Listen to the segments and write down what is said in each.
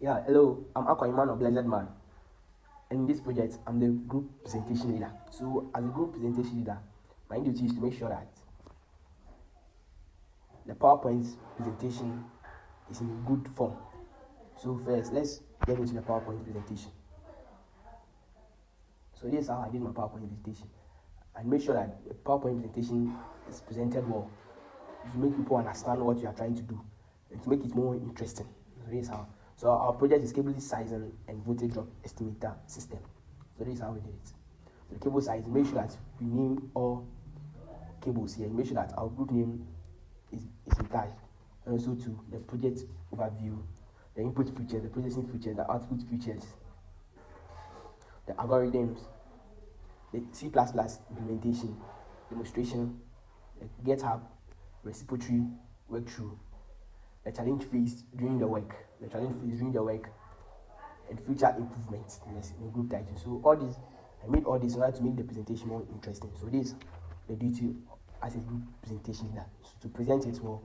Yeah, hello, I'm Akwa of Blended Man. And in this project, I'm the group presentation leader. So, as a group presentation leader, my duty is to make sure that the PowerPoint presentation is in good form. So, first, let's get into the PowerPoint presentation. So, this is how I did my PowerPoint presentation. And make sure that the PowerPoint presentation is presented well to make people understand what you are trying to do and to make it more interesting. So, this is how. So, our project is cable sizing and voltage drop estimator system. So, this is how we did it. So, the cable size, make sure that we name all cables here. Make sure that our group name is attached. And also to the project overview, the input features, the processing features, the output features, the algorithms, the C++ implementation, demonstration, the GitHub, reciprocity, workthrough, the challenge phase during the work, and future improvements in the group title. So all these, I made all this in order to make the presentation more interesting. So this is the duty as a group presentation leader, so to present it well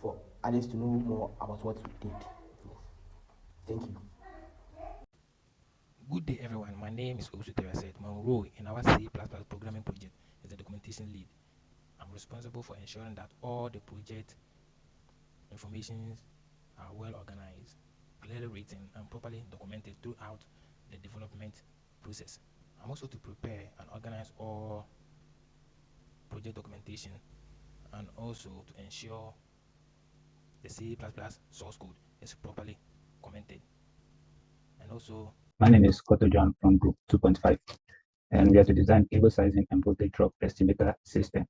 for others to know more about what we did. Yes. Thank you. Good day, everyone. My name is Osutera Said. My role in our C++ programming project is the documentation lead. I'm responsible for ensuring that all the project informations are well organized, clearly written, and properly documented throughout the development process. I'm also to prepare and organize all project documentation and also to ensure the C++ source code is properly commented. And also, my name is Koto John from Group 2.5, and we are to design cable sizing and voltage drop estimator system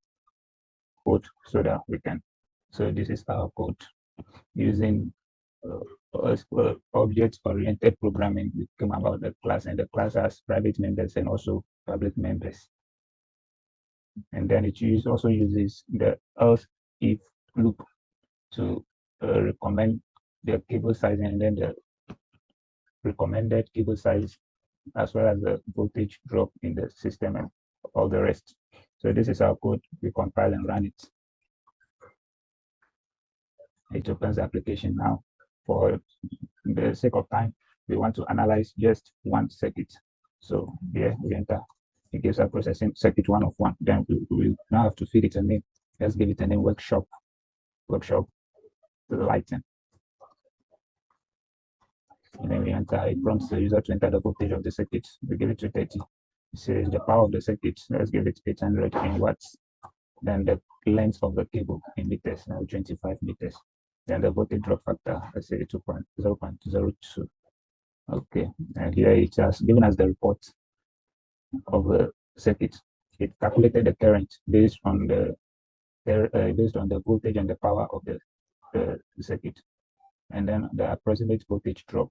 code so that we can. So this is our code using object-oriented programming. We came about the class, and the class has private members and also public members. And then it also uses the else if loop to recommend the cable sizing and then the recommended cable size as well as the voltage drop in the system and all the rest. So this is our code. We compile and run it. It opens the application now. For the sake of time, we want to analyze just one circuit. So here we enter. It gives us processing circuit 1 of 1. Then we now have to feed it a name. Let's give it a name, workshop lighting. And then we enter, it prompts the user to enter the voltage of the circuit. We give it to 30. It says the power of the circuit. Let's give it 800 in watts. Then the length of the cable in meters, now 25 meters. Then the voltage drop factor, let's say 0.02. Okay, and here it has given us the report of the circuit. It calculated the current based on the voltage and the power of the circuit, and then the approximate voltage drop.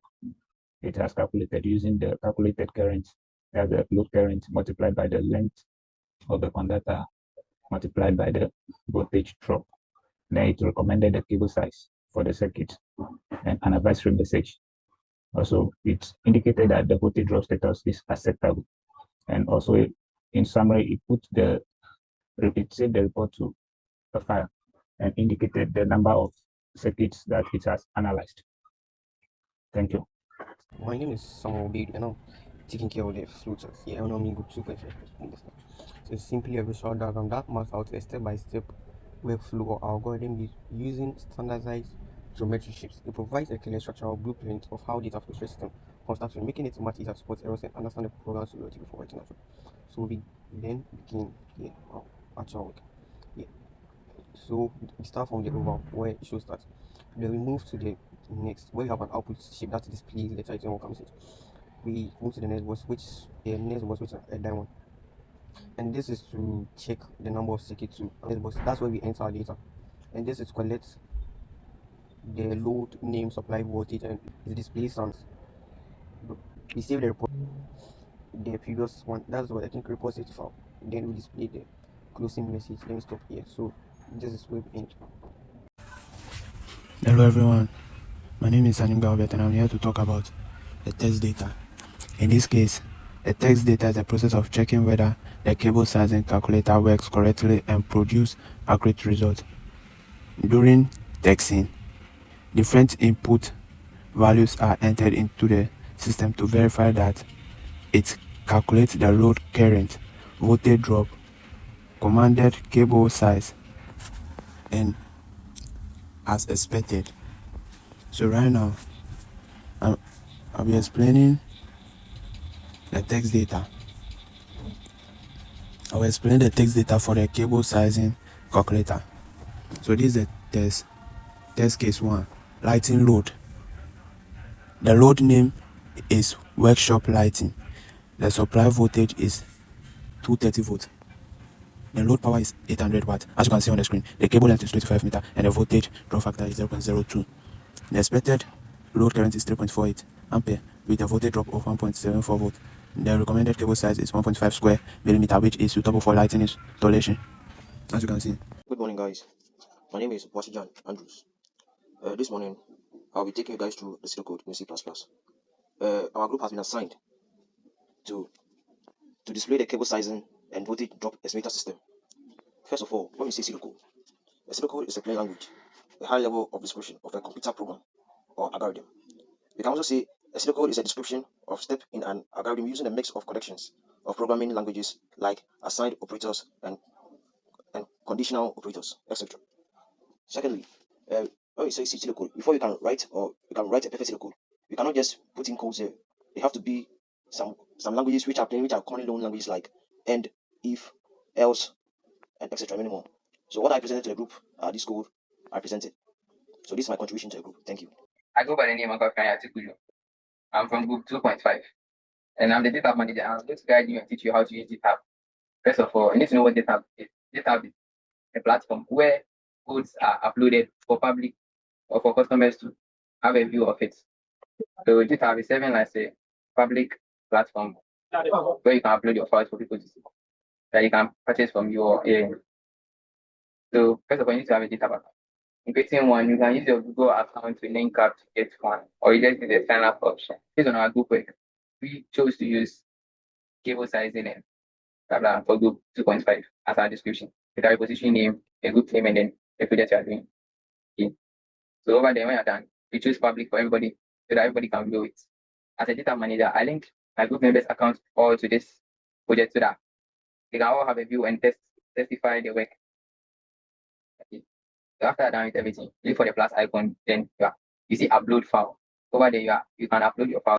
It has calculated using the calculated current, as the load current multiplied by the length of the conductor multiplied by the voltage drop. Then it recommended the cable size for the circuit and an advisory message. Also, it indicated that the voltage drop status is acceptable. And also, in summary, it saved the report to a file and indicated the number of circuits that it has analyzed. Thank you. My name is Samuel Bade, and I'm taking care of the flowchart here. I'm not good 2.5. So it's simply a visual diagram that maps out a step-by-step workflow or algorithm using standardized geometry shapes. It provides a clear structural blueprint of how data flows through the system constantly, making it much easier to spot errors and understand the program's logic before writing out. So we then begin here our actual work. Yeah. So we start from the overall where it shows that. Then we move to the next where we have an output shape that displays the title and comes in. We move to the next box, which is a diamond, and this is to check the number of circuits to next box. That's where we enter our data, and this is to collect the load name, supply voltage, and the display sounds. We save the report, the previous one. That's what I think report safety file. Then we display the closing message. Let me stop here. So this is where we end. Hello everyone, my name is Salim Galbert and I'm here to talk about the test data. In this case, the test data is a process of checking whether the cable sizing calculator works correctly and produce accurate results. During texting, different input values are entered into the system to verify that it calculates the load current, voltage drop, commanded cable size, and as expected. So right now, I'll be explaining the text data. I will explain the text data for the cable sizing calculator. So this is the test case 1, lighting load. The load name is workshop lighting. The supply voltage is 230 volts. The load power is 800 watts. As you can see on the screen, the cable length is 25 meters and the voltage drop factor is 0.02. The expected load current is 3.48 ampere with a voltage drop of 1.74 volt. The recommended cable size is 1.5 square millimeter, which is suitable for lighting installation. As you can see. Good morning, guys. My name is Wasijan Andrews. This morning, I'll be taking you guys through the serial code in C++. Our group has been assigned to display the cable sizing and voltage drop estimator system. First of all, when we say serial code is a plain language, a high level of description of a computer program or algorithm. We can also say a serial code is a description of step in an algorithm using a mix of collections of programming languages like assigned operators and conditional operators, etc. Secondly, when we say serial code, before you can write a perfect serial code, you cannot just put in codes there. They have to be some languages which are commonly known languages like and, if, else, and etc. Many more. So what I presented to the group, this code I presented. So this is my contribution to the group. Thank you. I go by the name of Kanya Tikujo. I'm from group 2.5 and I'm the data manager. I'm going to guide you and teach you how to use GitHub. First of all, you need to know what GitHub is. GitHub is a platform where codes are uploaded for public or for customers to have a view of it. So GitHub is serving as a public platform where you can upload your files for people to see that you can purchase from your So first of all, you need to have a GitHub account. In creating one, you can use your Google account to link up to get one, or you just use the sign up option. Based on our group work, we chose to use cable sizing and blah blah for group 2.5 as our description with our reposition name, a group name, and then the project you are doing. Okay. So over there, when you're done, you choose public for everybody so that everybody can view it. As a data manager, I link my group members' accounts all to this project so that they can all have a view and testify the work. Okay. So after done with everything, look for the plus icon, then you see upload file. Over there, you can upload your file.